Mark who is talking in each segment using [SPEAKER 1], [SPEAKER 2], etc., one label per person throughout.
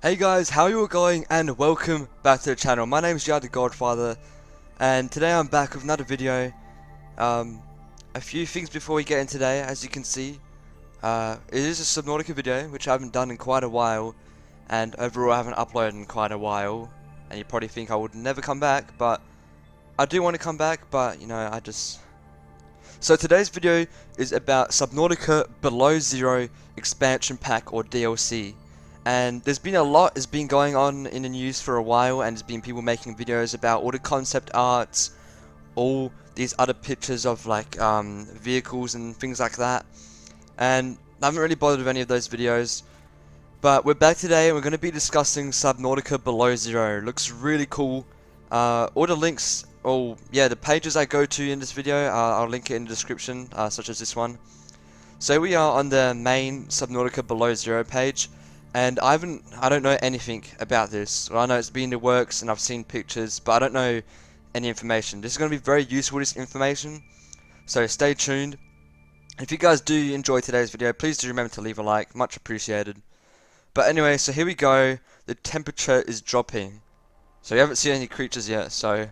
[SPEAKER 1] Hey guys, how are you all going, and welcome back to the channel. My name is the Godfather, and today I'm back with another video. A few things before we get in today. As you can see, it is a Subnautica video, which I haven't done in quite a while, and overall I haven't uploaded in quite a while, and you probably think I would never come back, but I do want to come back, but you know, So today's video is about Subnautica Below Zero Expansion Pack, or DLC. And there's been a lot has been going on in the news for a while, and there's been people making videos about all the concept arts, all these other pictures of like vehicles and things like that. And I haven't really bothered with any of those videos. But we're back today and we're going to be discussing Subnautica Below Zero. Looks really cool. All the links, the pages I go to in this video, I'll link it in the description, such as this one. So we are on the main Subnautica Below Zero page. And I don't know anything about this. Well, I know it's been in the works and I've seen pictures, but I don't know any information. This is going to be very useful, this information, so stay tuned. If you guys do enjoy today's video, please do remember to leave a like, much appreciated. But anyway, so here we go. The temperature is dropping. So we haven't seen any creatures yet, so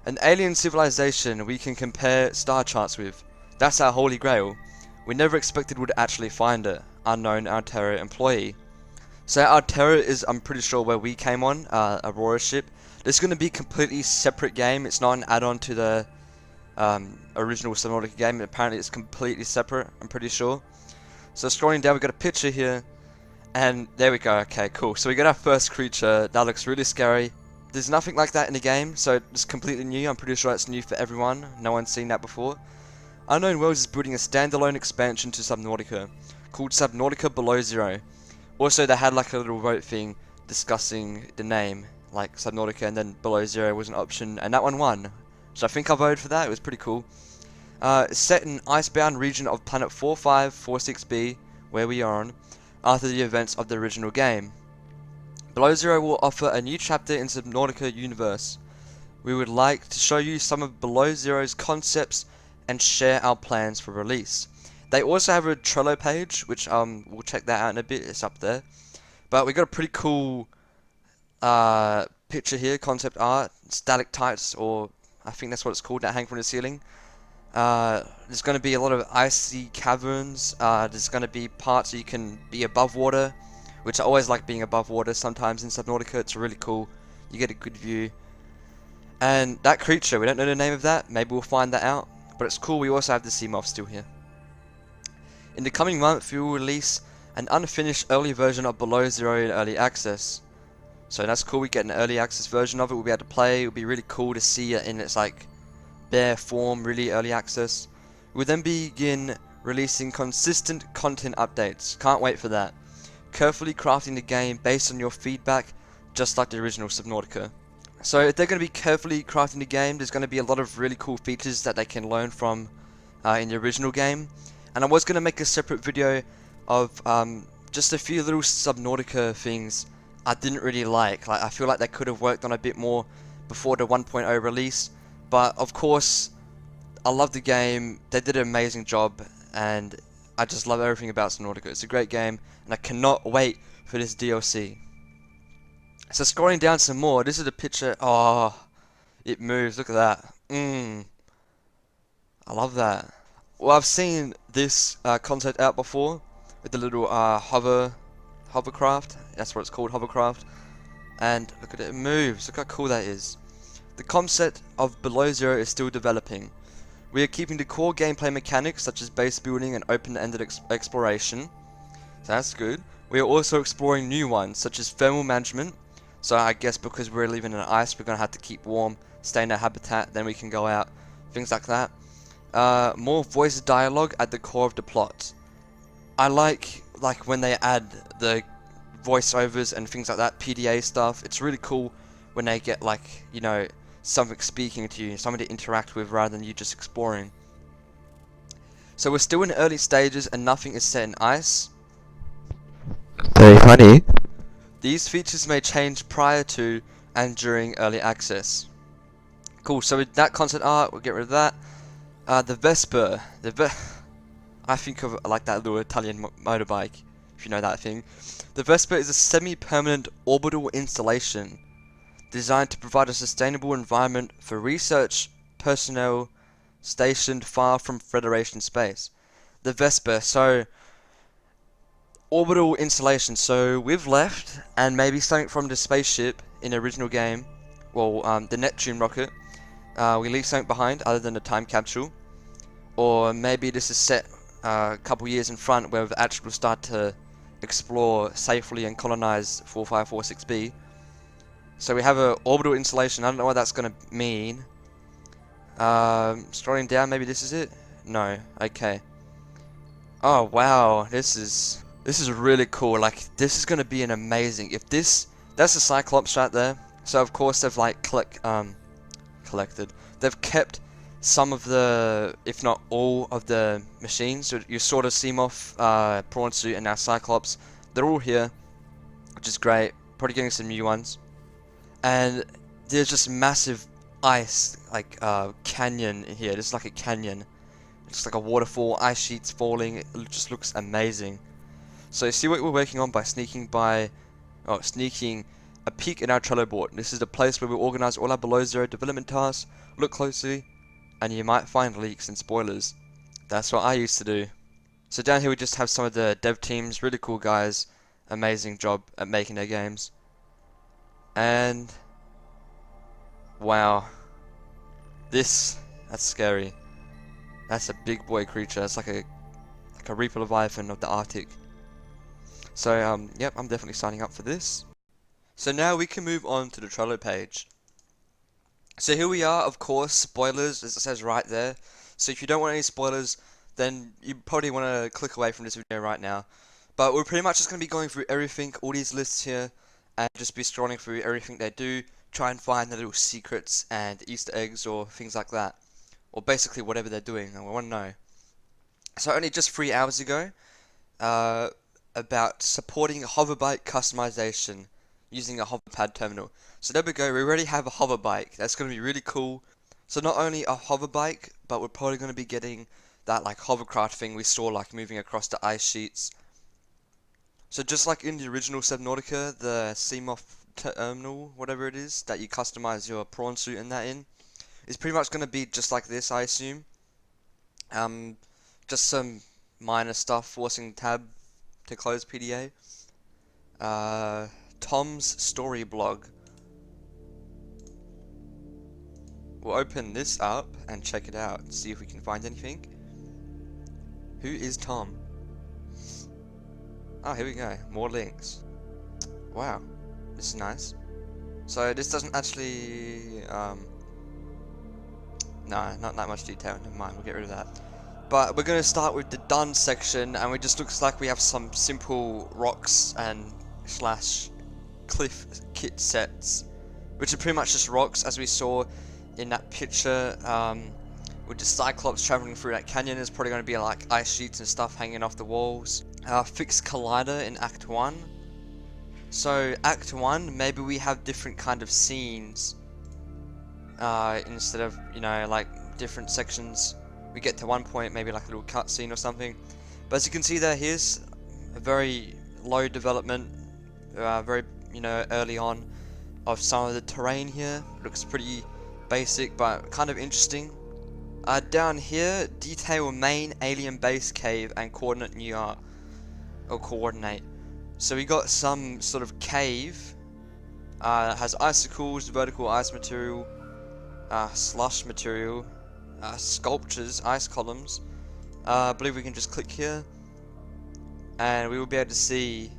[SPEAKER 1] an alien civilization we can compare star charts with. That's our holy grail. We never expected we'd actually find it. Unknown Alterra employee. So Alterra is, I'm pretty sure, where we came on, Aurora ship. This is going to be a completely separate game. It's not an add-on to the original Subnautica game. Apparently it's completely separate, I'm pretty sure. So scrolling down, we've got a picture here. And there we go. Okay, cool. So we got our first creature. That looks really scary. There's nothing like that in the game, so it's completely new. I'm pretty sure it's new for everyone. No one's seen that before. Unknown Worlds is building a standalone expansion to Subnautica called Subnautica Below Zero. Also, they had like a little vote thing discussing the name, like Subnautica, and then Below Zero was an option, and that one won. So I think I voted for that. It was pretty cool. It's set in icebound region of planet 4546b, where we are on, after the events of the original game. Below Zero will offer a new chapter in Subnautica universe. We would like to show you some of Below Zero's concepts and share our plans for release. They also have a Trello page, which we'll check that out in a bit. It's up there. But we got a pretty cool picture here, concept art, stalactites, or I think that's what it's called, that hang from the ceiling. There's going to be a lot of icy caverns. There's going to be parts where you can be above water, which I always like being above water. Sometimes in Subnautica, it's really cool. You get a good view. And that creature, we don't know the name of that. Maybe we'll find that out. But it's cool. We also have the sea moth still here. In the coming month, we will release an unfinished early version of Below Zero in early access. So that's cool. We get an early access version of it. We'll be able to play. It'll be really cool to see it in its like bare form, really early access. We'll then begin releasing consistent content updates. Can't wait for that. Carefully crafting the game based on your feedback, just like the original Subnautica. So if they're going to be carefully crafting the game, there's going to be a lot of really cool features that they can learn from in the original game. And I was going to make a separate video of just a few little Subnautica things I didn't really like. I feel like they could have worked on a bit more before the 1.0 release. But of course, I love the game. They did an amazing job. And I just love everything about Subnautica. It's a great game. And I cannot wait for this DLC. So scrolling down some more. This is a picture. Oh, it moves. Look at that. I love that. Well, I've seen this concept out before with the little hovercraft. That's what it's called, hovercraft. And look at it, it moves. Look how cool that is. The concept of Below Zero is still developing. We are keeping the core gameplay mechanics such as base building and open-ended exploration. So that's good. We are also exploring new ones such as thermal management. So I guess because we're living in ice, we're going to have to keep warm, stay in our habitat, then we can go out. Things like that. More voice dialogue at the core of the plot. I like when they add the voiceovers and things like that, PDA stuff. It's really cool when they get like, you know, something speaking to you, something to interact with rather than you just exploring. So we're still in early stages and nothing is set in ice. Very funny. These features may change prior to and during early access. Cool, so with that concept art, we'll get rid of that. The Vespa. I think of like that little Italian motorbike. if you know that thing. The Vesper is a semi-permanent orbital installation designed to provide a sustainable environment for research personnel stationed far from Federation space. The Vesper, so orbital installation. So we've left, and maybe something from the spaceship in the original game, well, the Neptune rocket. We leave something behind other than a time capsule, or maybe this is set a couple years in front where we've actually start to explore safely and colonize 4546b. So we have a orbital installation. I don't know what that's gonna mean. Scrolling down, maybe this is it? No. Okay. Oh wow, this is really cool. Like, this is gonna be an amazing. If this, that's a Cyclops right there. So of course they've like collected. They've kept some of the, if not all of the machines. So you sort of Seamoth, Prawn Suit, and now Cyclops. They're all here, which is great. Probably getting some new ones. And there's just massive ice, like canyon in here. This is like a canyon. It's like a waterfall, ice sheets falling. It just looks amazing. So you see what we're working on by sneaking a peek in our Trello board. This is the place where we organize all our below zero development tasks. Look closely, and you might find leaks and spoilers. That's what I used to do. So down here we just have some of the dev teams, really cool guys, amazing job at making their games. And wow, that's scary. That's a big boy creature. It's like a Reaper Leviathan of the Arctic. So yep, I'm definitely signing up for this. So now we can move on to the Trello page. So here we are, of course, spoilers, as it says right there. So if you don't want any spoilers, then you probably want to click away from this video right now. But we're pretty much just going to be going through everything, all these lists here, and just be scrolling through everything they do, try and find the little secrets and Easter eggs or things like that. Or basically whatever they're doing, and we want to know. So only just 3 hours ago, about supporting hoverbike customization using a hoverpad terminal. So there we go, we already have a hoverbike. That's going to be really cool. So not only a hoverbike, but we're probably going to be getting that like hovercraft thing we saw, like moving across the ice sheets. So just like in the original Subnautica, the Seamoth terminal, whatever it is, that you customize your prawn suit and that in, is pretty much going to be just like this, I assume. Just some minor stuff, forcing tab to close PDA. Tom's story blog. We'll open this up and check it out and see if we can find anything. Who is Tom? Oh, here we go. More links. Wow, this is nice. So this doesn't actually, no, not that much detail. Never mind, we'll get rid of that. But we're going to start with the done section, and it just looks like we have some simple rocks and slash cliff kit sets, which are pretty much just rocks, as we saw in that picture with the Cyclops traveling through that canyon. There's probably going to be like ice sheets and stuff hanging off the walls. Fixed collider in Act 1. So Act 1, maybe we have different kind of scenes instead of, you know, like different sections. We get to one point, maybe like a little cutscene or something. But as you can see there, here's a very low development, very, you know, early on of some of the terrain here. Looks pretty basic, but kind of interesting. Down here, detail main alien base cave and coordinate New York, or coordinate. So we got some sort of cave. Has icicles, vertical ice material, slush material, sculptures, ice columns. I believe we can just click here, and we will be able to see.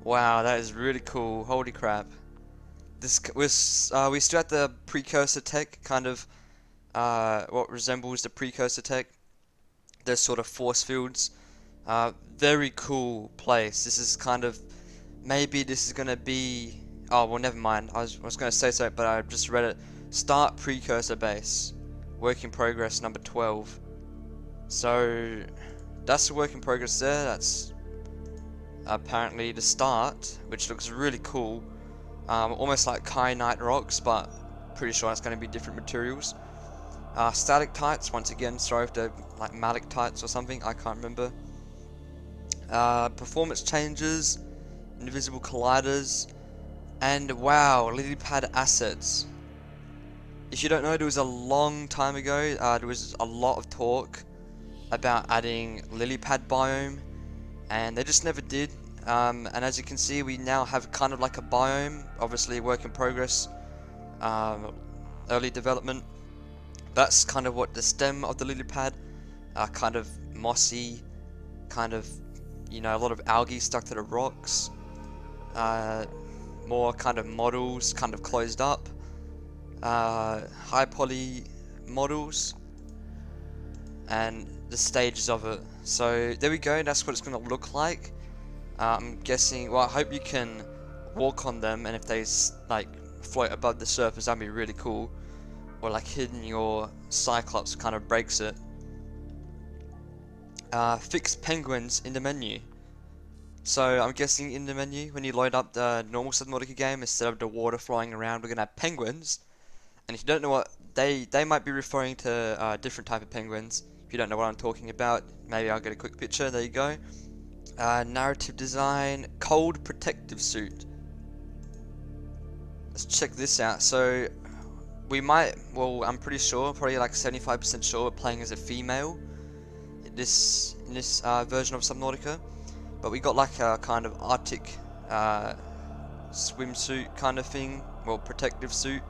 [SPEAKER 1] Wow, that is really cool. Holy crap! This we still at the precursor tech, kind of what resembles the precursor tech. There's sort of force fields. Very cool place. This is kind of, maybe this is gonna be. Oh well, never mind. I was gonna say so, but I just read it. Start precursor base. Work in progress number 12. So that's the work in progress there. That's apparently the start, which looks really cool. Almost like kyanite rocks, but pretty sure it's going to be different materials. Stalactites, once again, sorry if they're like malactites or something, I can't remember. Performance changes, invisible colliders, and wow, lily pad assets. If you don't know, there was a long time ago, there was a lot of talk about adding lily pad biome, and they just never did. And as you can see, we now have kind of like a biome, obviously work in progress, early development. That's kind of what the stem of the lily pad, kind of mossy, kind of, you know, a lot of algae stuck to the rocks, more kind of models, kind of closed up, high poly models, and the stages of it. So there we go, that's what it's going to look like. I'm guessing, well, I hope you can walk on them, and if they like float above the surface, that'd be really cool. Or like hitting your Cyclops kind of breaks it. Fixed penguins in the menu. So I'm guessing in the menu, when you load up the normal Subnautica game, instead of the water flying around, we're gonna have penguins. And if you don't know what they might be referring to, different type of penguins. If you don't know what I'm talking about, maybe I'll get a quick picture. There you go. Narrative design, cold protective suit. Let's check this out. So we might, well, I'm pretty sure, probably like 75% sure, we're playing as a female in this version of Subnautica. But we got like a kind of Arctic swimsuit kind of thing, well, protective suit.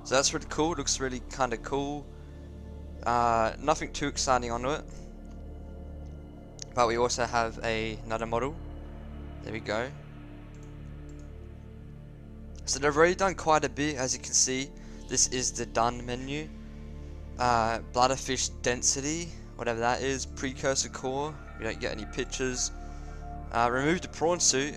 [SPEAKER 1] So that's really cool. It looks really kind of cool. Nothing too exciting on it. But we also have another model. There we go. So they've already done quite a bit, as you can see. This is the done menu. Bladderfish density, whatever that is. Precursor core. We don't get any pictures. Remove the prawn suit.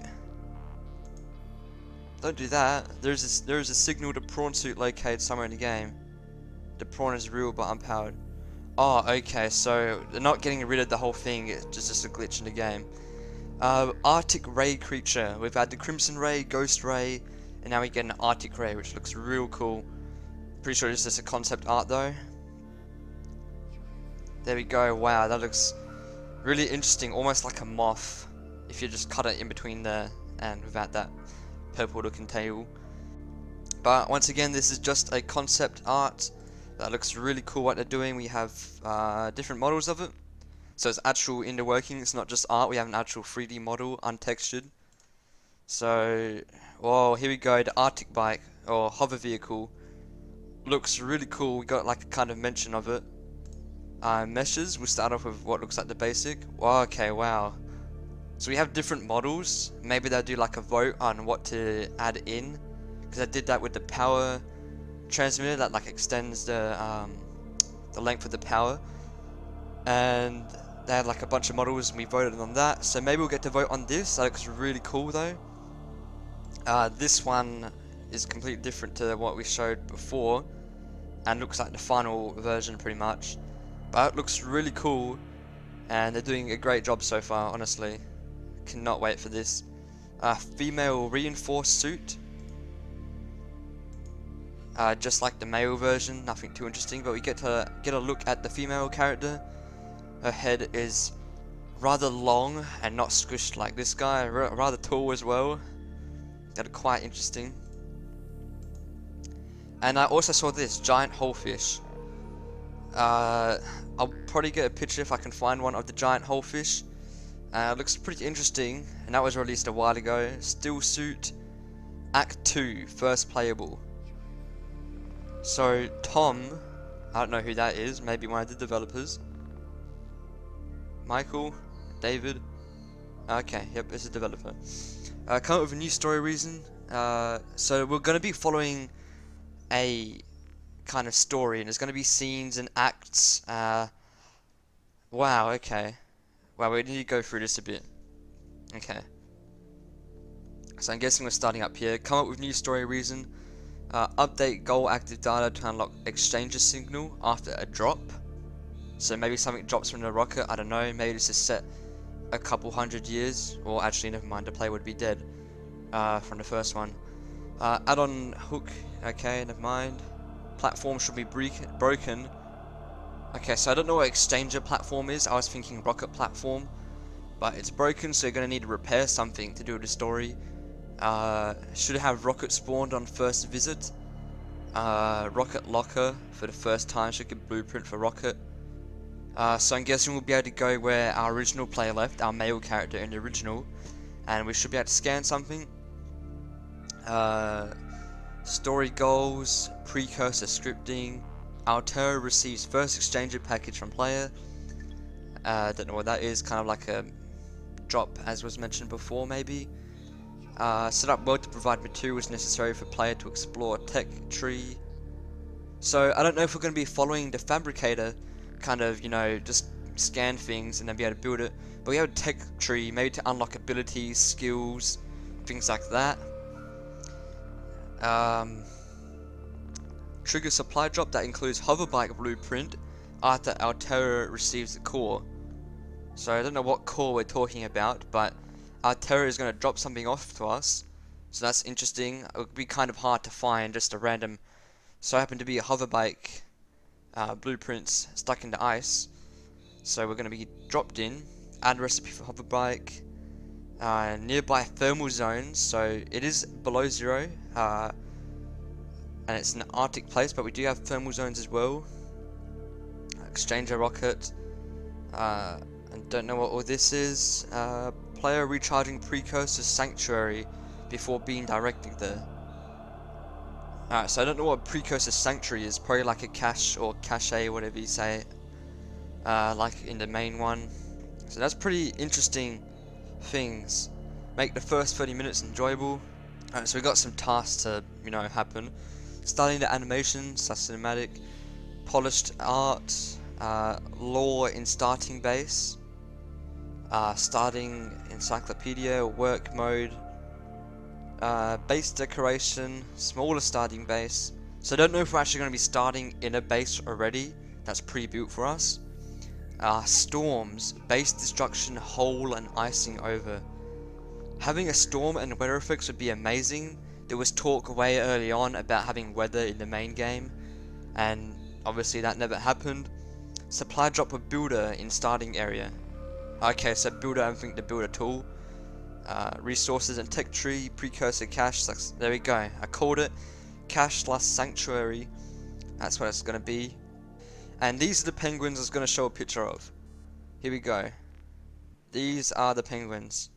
[SPEAKER 1] Don't do that. There is a signal to prawn suit located somewhere in the game. The prawn is real but unpowered. Oh, okay, so they're not getting rid of the whole thing, it's just a glitch in the game. Arctic ray creature. We've had the crimson ray, ghost ray, and now we get an Arctic ray, which looks real cool. Pretty sure it's just a concept art though. There we go. Wow, that looks really interesting, almost like a moth. If you just cut it in between there and without that purple looking tail. But once again, this is just a concept art. That looks really cool what they're doing. We have different models of it. So it's actual in the working, it's not just art, we have an actual 3D model, untextured. So, whoa, here we go, the Arctic bike, or hover vehicle. Looks really cool, we got like a kind of mention of it. Meshes, we'll start off with what looks like the basic. Whoa, okay, wow. So we have different models. Maybe they'll do like a vote on what to add in. Because I did that with the power transmitter that like extends the length of the power, and they had like a bunch of models and we voted on that, so maybe we'll get to vote on this. That looks really cool though. This one is completely different to what we showed before and looks like the final version pretty much, but it looks really cool and they're doing a great job so far, honestly. Cannot wait for this. Female reinforced suit. Just like the male version, nothing too interesting, but we get to get a look at the female character. Her head is rather long and not squished like this guy, rather tall as well. That are quite interesting. And I also saw this giant holefish. I'll probably get a picture if I can find one of the giant holefish. It looks pretty interesting, and that was released a while ago. Still suit, Act 2, first playable. So Tom, I don't know who that is, maybe one of the developers. Michael, David, okay, yep, it's a developer. Come up with a new story reason. So we're going to be following a kind of story, and there's going to be scenes and acts. Wow, okay. Wow, we need to go through this a bit. Okay. So I'm guessing we're starting up here. Come up with new story reason. Update goal active data to unlock exchange signal after a drop. So maybe something drops from the rocket, I don't know, maybe this is set a couple 100 years, or actually never mind, the player would be dead from the first one. Add-on hook, okay, never mind. Platform should be broken. Okay, so I don't know what exchanger platform is, I was thinking rocket platform. but it's broken, so you're going to need to repair something to do the story. Should have rocket spawned on first visit. Rocket locker for the first time, so you get blueprint for rocket. So I'm guessing we'll be able to go where our original player left, our male character in the original, and we should be able to scan something. Story goals, precursor scripting. Altera receives first exchanger package from player. Don't know what that is, kind of like a drop as was mentioned before maybe. Set up world to provide materials necessary for player to explore tech tree. So I don't know if we're going to be following the fabricator, kind of, you know, just scan things and then be able to build it. But we have a tech tree, maybe to unlock abilities, skills, things like that. Trigger supply drop that includes hoverbike blueprint after Altera receives the core. So I don't know what core we're talking about, but Altera is going to drop something off to us. So that's interesting. It would be kind of hard to find just a random, so happen to be a hoverbike blueprints stuck into ice. So we're going to be dropped in. Add recipe for hoverbike. Nearby thermal zones, so it is below 0, and it's an Arctic place, but we do have thermal zones as well. Exchanger rocket. I don't know what all this is. Player recharging precursor sanctuary before being directed there. Alright, so I don't know what precursor sanctuary is. Probably like a cache or cache, whatever you say. Like in the main one. So that's pretty interesting things. Make the first 30 minutes enjoyable. Alright, so we got some tasks to, you know, happen. Starting the animations, that's cinematic. Polished art. Lore in starting base. Starting encyclopedia, work mode. Base decoration, smaller starting base. So I don't know if we're actually going to be starting in a base already. That's pre-built for us. Storms, base destruction, hole and icing over. Having a storm and weather effects would be amazing. There was talk way early on about having weather in the main game, and obviously that never happened. Supply drop of builder in starting area. Okay, so builder, I think the builder tool. Resources and tech tree, precursor cache. There we go. I called it. Cache / sanctuary. That's what it's going to be. And these are the penguins I was going to show a picture of. Here we go. These are the penguins.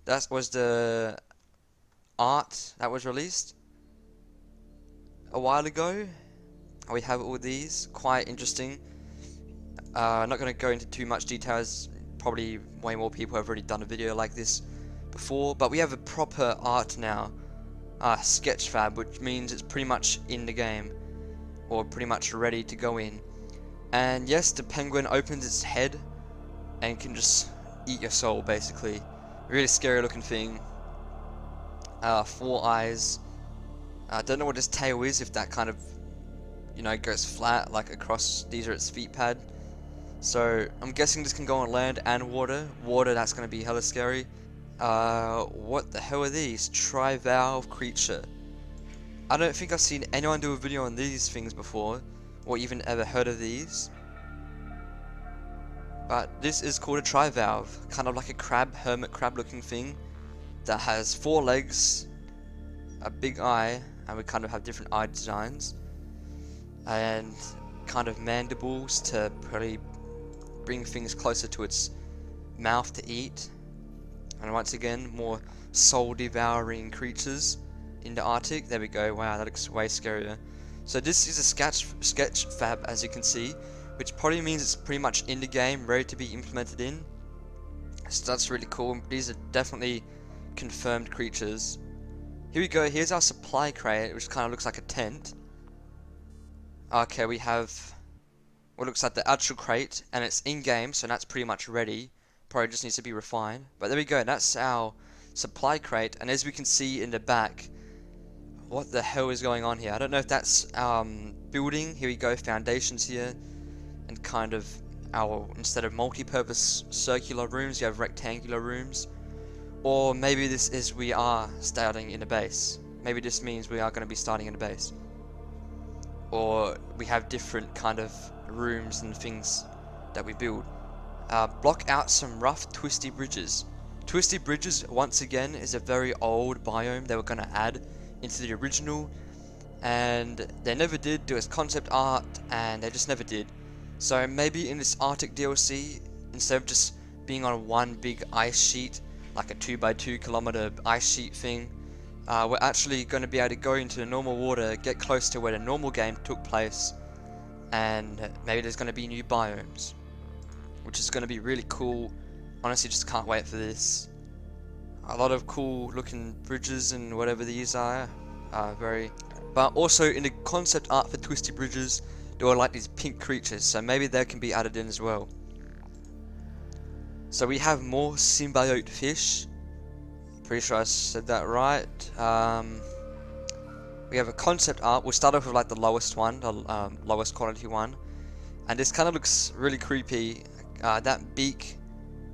[SPEAKER 1] That was the art that was released a while ago. We have all these. Quite interesting. I'm not going to go into too much details. Probably way more people have already done a video like this before. But we have a proper art now. Sketchfab, which means it's pretty much in the game. Or pretty much ready to go in. And yes, the penguin opens its head and can just eat your soul, basically. Really scary looking thing. 4 eyes. I don't know what its tail is, if that kind of, you know, goes flat, like across. These are its feet pad. So I'm guessing this can go on land and water. Water, that's going to be hella scary. What the hell are these? Trivalve creature. I don't think I've seen anyone do a video on these things before, or even ever heard of these. But this is called a trivalve, kind of like a crab, hermit crab looking thing that has 4 legs, a big eye, and we kind of have different eye designs, and kind of mandibles to probably bring things closer to its mouth to eat. And once again, more soul devouring creatures in the Arctic. There we go. Wow, that looks way scarier. So this is a sketch fab, as you can see, which probably means it's pretty much in the game, ready to be implemented in. So that's really cool. These are definitely confirmed creatures. Here we go. Here's our supply crate, which kind of looks like a tent. Okay, we have what looks like the actual crate, and it's in game, so that's pretty much ready. Probably just needs to be refined. But there we go. That's our supply crate, and as we can see in the back, what the hell is going on here? I don't know if that's building. Here we go, foundations here, and kind of our, instead of multi-purpose circular rooms, you have rectangular rooms. Or maybe this is we are starting in a base. Maybe this means we are going to be starting in a base. Or we have different kind of rooms and things that we build. block out some rough, twisty bridges. Twisty bridges, once again, is a very old biome they were going to add into the original, and they never did do as concept art, and they just never did. So maybe in this Arctic DLC, instead of just being on one big ice sheet, like a 2x2 kilometer ice sheet thing, we're actually going to be able to go into the normal water, get close to where the normal game took place, and maybe there's going to be new biomes, which is going to be really cool. Honestly, just can't wait for this. A lot of cool looking bridges and whatever these are, but also in the concept art for Twisty Bridges, there were like these pink creatures, so maybe they can be added in as well. So we have more symbiote fish. Pretty sure I said that right. We have a concept art. We'll start off with like the lowest one, the lowest quality one, and this kind of looks really creepy. That beak,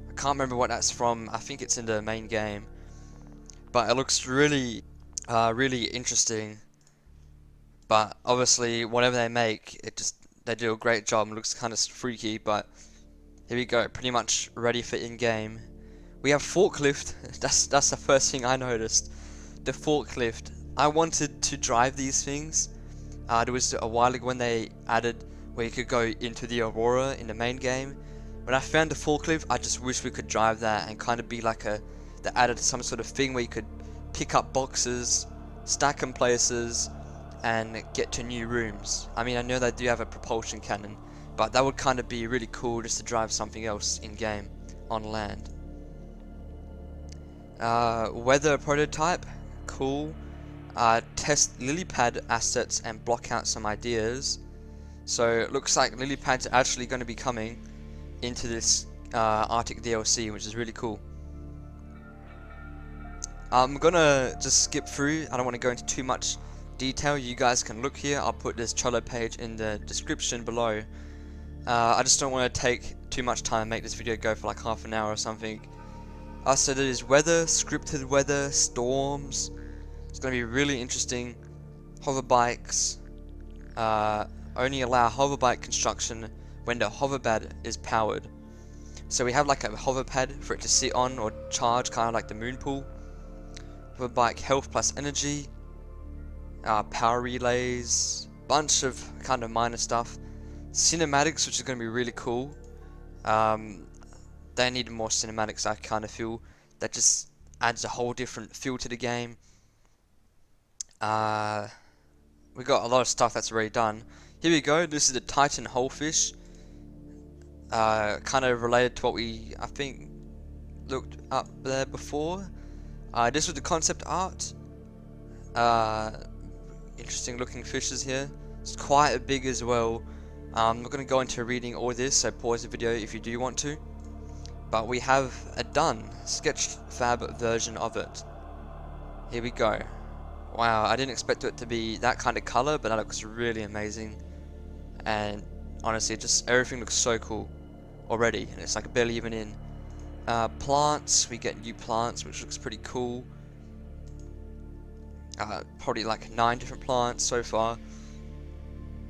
[SPEAKER 1] I can't remember what that's from. I think it's in the main game, but it looks really, really interesting. But obviously, whatever they make, they do a great job. It looks kind of freaky, but here we go. Pretty much ready for in-game. We have forklift. That's the first thing I noticed. The forklift. I wanted to drive these things. There was a while ago when they added where you could go into the Aurora in the main game. When I found the forklift, I just wish we could drive that and kind of be like they added some sort of thing where you could pick up boxes, stack them places, and get to new rooms. I mean, I know they do have a propulsion cannon, but that would kind of be really cool just to drive something else in game on land. Weather prototype, cool. Test lily pad assets and block out some ideas. So it looks like lily pads are actually going to be coming into this Arctic DLC, which is really cool. I'm gonna just skip through. I don't want to go into too much detail. You guys can look here. I'll put this Trello page in the description below. I just don't want to take too much time and make this video go for like half an hour or something. So there is weather, scripted weather, storms. It's going to be really interesting. Hover bikes. Only allow hover bike construction when the hoverpad is powered. So we have like a hover pad for it to sit on or charge, kind of like the moon pool. Hover bike health plus energy. Power relays. Bunch of kind of minor stuff. Cinematics, which is going to be really cool. They need more cinematics, I kind of feel. That just adds a whole different feel to the game. We got a lot of stuff that's already done. Here we go. This is the Titan Wholefish. Kind of related to what we, I think, looked up there before. This was the concept art. Interesting looking fishes here. It's quite big as well. I'm not going to go into reading all this, so pause the video if you do want to. But we have a done sketchfab version of it. Here we go. Wow, I didn't expect it to be that kind of color, but that looks really amazing. And honestly, just everything looks so cool already, and it's like barely even in. Plants, we get new plants, which looks pretty cool. Probably like 9 different plants so far.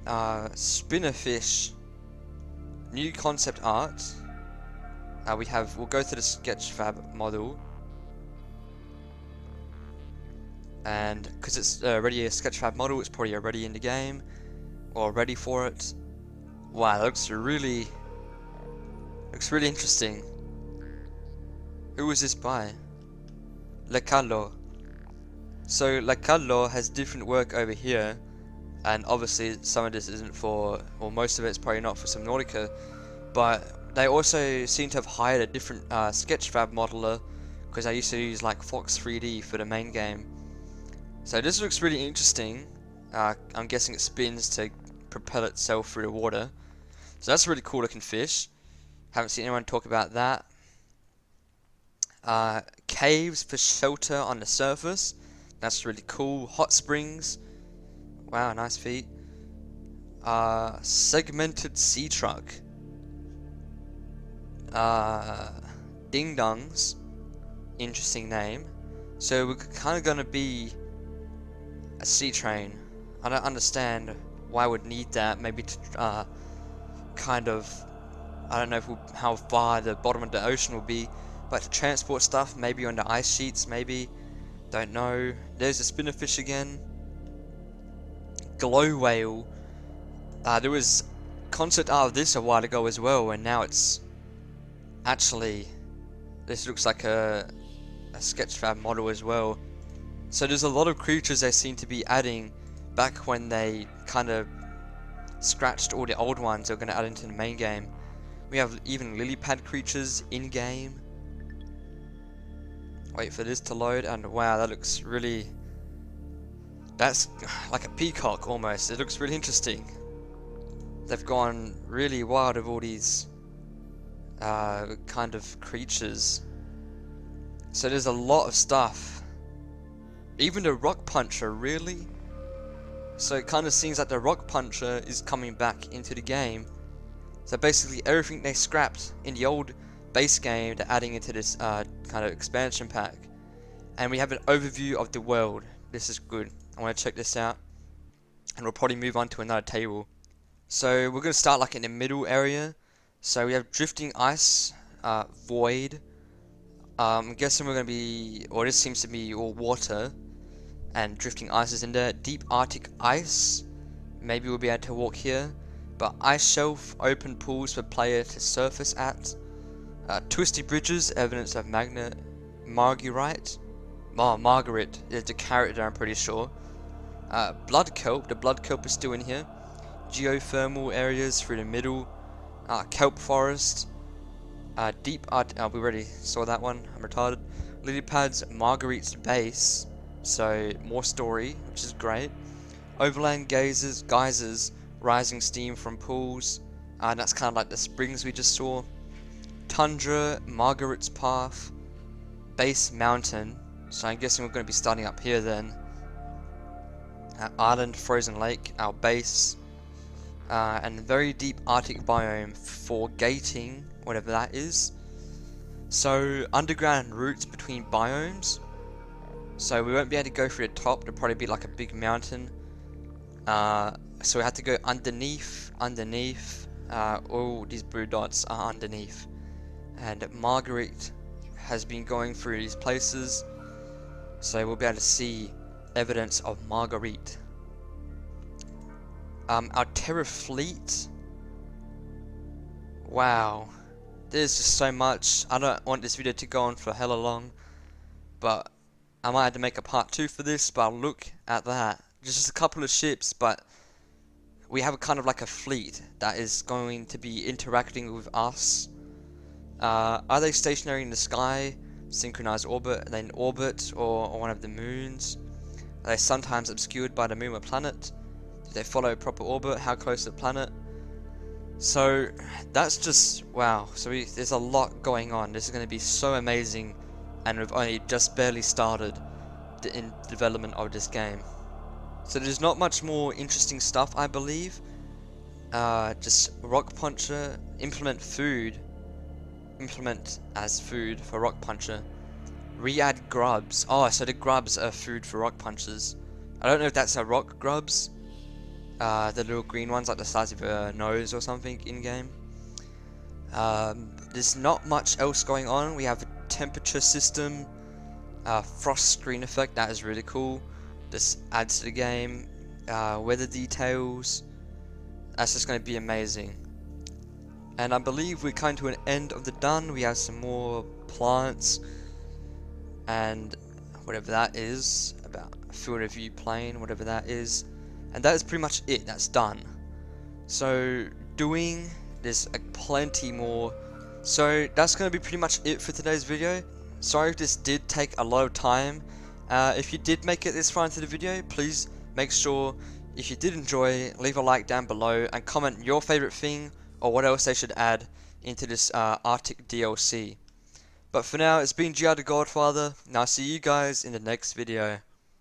[SPEAKER 1] Spinnerfish, new concept art. We'll go through the sketchfab model, and because it's already a sketchfab model, it's probably already in the game or ready for it. Wow, that looks really interesting. Who was this by? Le Callo. So Le Callo has different work over here, and obviously some of this isn't for, or most of it's probably not for Subnautica, but they also seem to have hired a different sketchfab modeler, because I used to use like Fox 3D for the main game. So this looks really interesting. I'm guessing it spins to propel itself through the water. So that's a really cool looking fish. Haven't seen anyone talk about that. Caves for shelter on the surface. That's really cool. Hot springs. Wow, nice feet. Segmented sea truck. Ding dongs. Interesting name. So we're kind of gonna be a sea train. I don't understand why I would need that. Maybe to kind of I don't know how far the bottom of the ocean will be, but to transport stuff, maybe on the ice sheets, maybe. Don't know. There's a spinnerfish again. Glow whale. There was concept art of this a while ago as well, and now it's actually, this looks like a sketchfab model as well. So there's a lot of creatures they seem to be adding back when they kind of scratched all the old ones they're going to add into the main game. We have even lily pad creatures in game. Wait for this to load, and wow, that looks really, that's like a peacock almost. It looks really interesting. They've gone really wild with all these kind of creatures. So there's a lot of stuff. Even the rock puncher, really? So it kind of seems like the rock puncher is coming back into the game. So basically everything they scrapped in the old base game, they're adding into this kind of expansion pack. And we have an overview of the world. This is good. I want to check this out. And we'll probably move on to another table. So we're going to start like in the middle area. So we have drifting ice, void. I'm guessing we're going to be, or this seems to be all water. And drifting ice is in there. Deep Arctic ice. Maybe we'll be able to walk here. But ice shelf, open pools for player to surface at. Twisty bridges, evidence of Marguerite. Margaret is the character, I'm pretty sure. Blood kelp, the blood kelp is still in here. Geothermal areas through the middle. Kelp forest. Deep art. We already saw that one. I'm retarded. Lily pads, Marguerite's base. So more story, which is great. Overland geysers, rising steam from pools. That's kind of like the springs we just saw. Tundra, Margaret's path. Base mountain. So I'm guessing we're going to be starting up here then. Island, frozen lake, our base. And very deep Arctic biome for gating, whatever that is. So underground routes between biomes. So we won't be able to go through the top. There'll probably be like a big mountain. So we have to go underneath. All these blue dots are underneath. And Marguerite has been going through these places. So we'll be able to see evidence of Marguerite. Our Terra fleet. Wow. There's just so much. I don't want this video to go on for hella long. But I might have to make a part 2 for this. But look at that. Just a couple of ships. But we have a kind of like a fleet that is going to be interacting with us. Are they stationary in the sky? Synchronized orbit? Are they in orbit or one of the moons? Are they sometimes obscured by the moon or planet? Do they follow a proper orbit? How close to the planet? So that's just wow. So there's a lot going on. This is going to be so amazing, and we've only just barely started the development of this game. So there's not much more interesting stuff, I believe. Just rock puncher, implement food. Implement as food for rock puncher. Re-add grubs. Oh, so the grubs are food for rock punchers. I don't know if that's a rock grubs. The little green ones like the size of a nose or something in game. There's not much else going on. We have a temperature system. Frost screen effect, that is really cool. This adds to the game. Weather details. That's just going to be amazing. And I believe we're coming to an end of the done. We have some more plants and whatever that is, about a field of view plane, whatever that is. And that is pretty much it. That's done. So there's plenty more. So that's going to be pretty much it for today's video. Sorry if this did take a lot of time. If you did make it this far into the video, please make sure, if you did enjoy, leave a like down below and comment your favorite thing or what else they should add into this Arctic DLC. But for now, it's been GR the Godfather, and I'll see you guys in the next video.